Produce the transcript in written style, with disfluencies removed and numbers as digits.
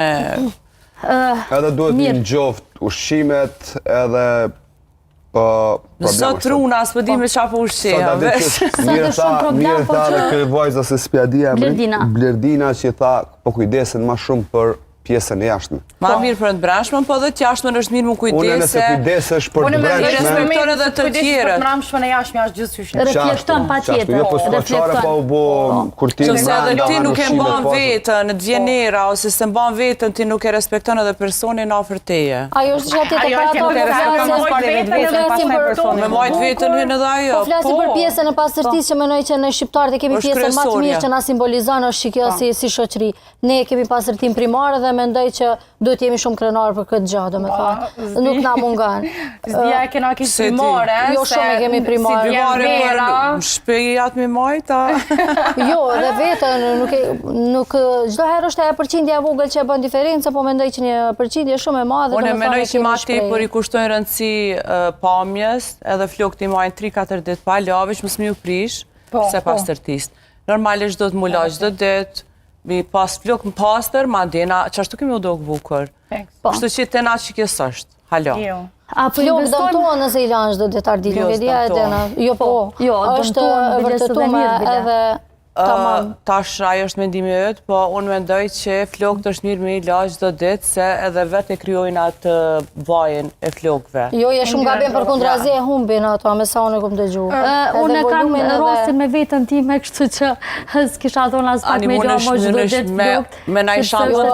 Edhe duhet një njoft ushqimet edhe Sot runa, s'po di me qa po ushqeja. Mirë tha dhe kërë vajza se s'pja dija Blerdina që tha po kujdesen ma shumë për pjesën e jashtme. Ma mirë për të brendshme, po dhe të jashtme është mirë më kujdese. Unë nëse kujdesesh për të brendshme. I respekton edhe të tjere. Për mramshme në jashtme është gjithë syshme. Reflekton pa tjetër. Jo, po s'ka qare pa u bo kurtim. Qëse edhe ti nuk e mban vetën, të vjenera, ose se mban vetën, ti nuk e respekton edhe personin afër teje. Ajo është që Me majt vetën hynë edhe ajo. Po flasim për pjesën e pastërtisë që menoj që në shqiptarët e kemi pjesën më të mirë që na simbolizon është kjo si shoqëri. Ne kemi pastërtinë primare dhe mendoj që duhet jemi shumë krenar për këtë gjë, domethënë. Nuk na mungon. Ja e kena kishë primare. Jo shumë e kemi primare. Si primare për shpejat me majta. Jo, dhe vetën nuk çdo herë është ajo përqindja e vogël që e bën diferencë, po mendoj që një përqindje shumë e madhe. Unë mendoj që ma tepër i kushtojnë rëndësi pamjes, edhe flokët i majnë 3-4 ditë pa lavesh, mos më u prish, se pastërtisë. Normalisht do të mu la çdo ditë. Mi pas flok më pastër, ma ndjena, që ashtu kemi u do bukur. Kështu që të na që kësë është, halo. A flok dëmtoa nëse i lanë çdo detar ditë, nuk e dija e dena. Jo, po, është e vërtetume edhe tamam. Tash ajo është mendimi yt, po unë mendoj që flokët është mirë me i la çdo ditë, se edhe vetë e krijojnë atë vajin e flokëve. Jo, je shumë gabim përkundrazi e humbin ato, me sa unë e kom dëgjuar. Unë kam rastin me vetën time, kështu që s'kisha thonë as pak me la më çdo ditë flokët. Me na i shanë të